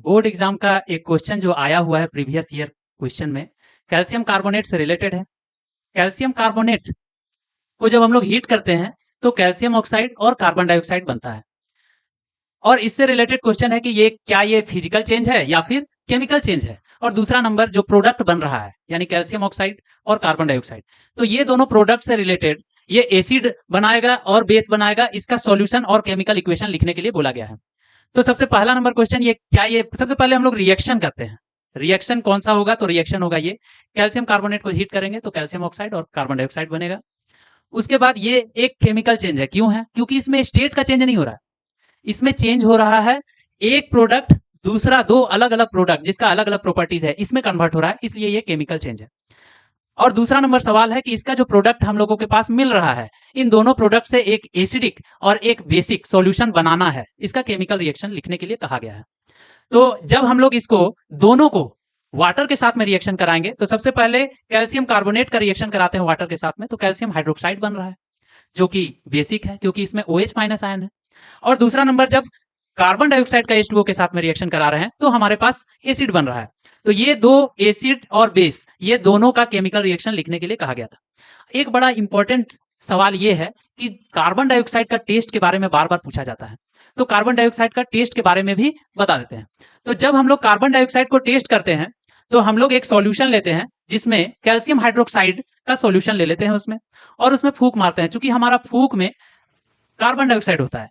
Board exam का एक question जो आया हुआ है प्रीवियस ईयर क्वेश्चन में, कैल्शियम कार्बोनेट से रिलेटेड है। कैल्शियम कार्बोनेट को जब हम लोग हीट करते हैं तो कैल्शियम ऑक्साइड और कार्बन डाइऑक्साइड बनता है। और इससे रिलेटेड क्वेश्चन है कि ये फिजिकल चेंज है या फिर केमिकल चेंज है। और दूसरा नंबर जो प्रोडक्ट बन रहा है यानी कैल्शियम ऑक्साइड और कार्बन डाइऑक्साइड, तो ये दोनों प्रोडक्ट से रिलेटेड ये एसिड बनाएगा और बेस बनाएगा, इसका सॉल्यूशन और केमिकल इक्वेशन लिखने के लिए बोला गया है। तो सबसे पहला नंबर क्वेश्चन ये सबसे पहले हम लोग रिएक्शन करते हैं। रिएक्शन कौन सा होगा? तो रिएक्शन होगा ये, कैल्शियम कार्बोनेट को हीट करेंगे तो कैल्शियम ऑक्साइड और कार्बन डाइऑक्साइड बनेगा। उसके बाद ये एक केमिकल चेंज है। क्यों है? क्योंकि इसमें स्टेट का चेंज नहीं हो रहा है, इसमें चेंज हो रहा है एक प्रोडक्ट दूसरा दो अलग अलग प्रोडक्ट जिसका अलग अलग प्रॉपर्टीज है, इसमें कन्वर्ट हो रहा है, इसलिए ये केमिकल चेंज है। और दूसरा नंबर सवाल है कि इसका जो प्रोडक्ट हम लोगों के पास मिल रहा है, इन दोनों प्रोडक्ट से एक एसिडिक और एक बेसिक सॉल्यूशन बनाना है, इसका केमिकल रिएक्शन लिखने के लिए कहा गया है। तो जब हम लोग इसको दोनों को वाटर के साथ में रिएक्शन कराएंगे तो सबसे पहले कैल्शियम कार्बोनेट का रिएक्शन कराते हैं वाटर के साथ में, तो कैल्शियम हाइड्रोक्साइड बन रहा है जो कि बेसिक है क्योंकि इसमें OH माइनस आयन है। और दूसरा नंबर जब कार्बन डाइऑक्साइड का H2O के साथ में रिएक्शन करा रहे हैं तो हमारे पास एसिड बन रहा है। तो ये दो एसिड और बेस, ये दोनों का केमिकल रिएक्शन लिखने के लिए कहा गया था। एक बड़ा इंपॉर्टेंट सवाल ये है कि कार्बन डाइऑक्साइड का टेस्ट के बारे में बार बार पूछा जाता है, तो कार्बन डाइऑक्साइड का टेस्ट के बारे में भी बता देते हैं। तो जब हम लोग कार्बन डाइऑक्साइड को टेस्ट करते हैं तो हम लोग एक सॉल्यूशन लेते हैं जिसमें कैल्शियम हाइड्रोक्साइड का सॉल्यूशन ले लेते हैं उसमें, और उसमें फूंक मारते हैं। चूंकि हमारा फूंक में कार्बन डाइऑक्साइड होता है,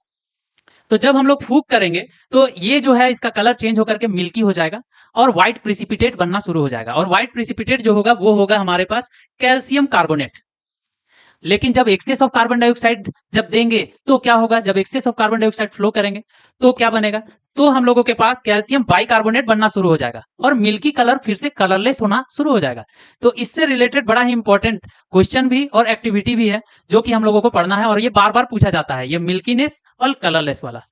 तो जब हम लोग फूंक करेंगे तो ये जो है इसका कलर चेंज होकर के मिल्की हो जाएगा और व्हाइट प्रिसिपिटेट बनना शुरू हो जाएगा। और व्हाइट प्रिसिपिटेट जो होगा वो होगा हमारे पास कैल्शियम कार्बोनेट। लेकिन जब एक्सेस ऑफ कार्बन डाइऑक्साइड जब देंगे तो क्या होगा? जब excess of carbon dioxide flow करेंगे तो क्या बनेगा? तो हम लोगों के पास कैल्शियम बाइकार्बोनेट बनना शुरू हो जाएगा और मिल्की कलर फिर से कलरलेस होना शुरू हो जाएगा। तो इससे रिलेटेड बड़ा ही इंपॉर्टेंट क्वेश्चन भी और एक्टिविटी भी है जो कि हम लोगों को पढ़ना है, और ये बार बार पूछा जाता है, ये मिल्कीनेस और कलरलेस वाला।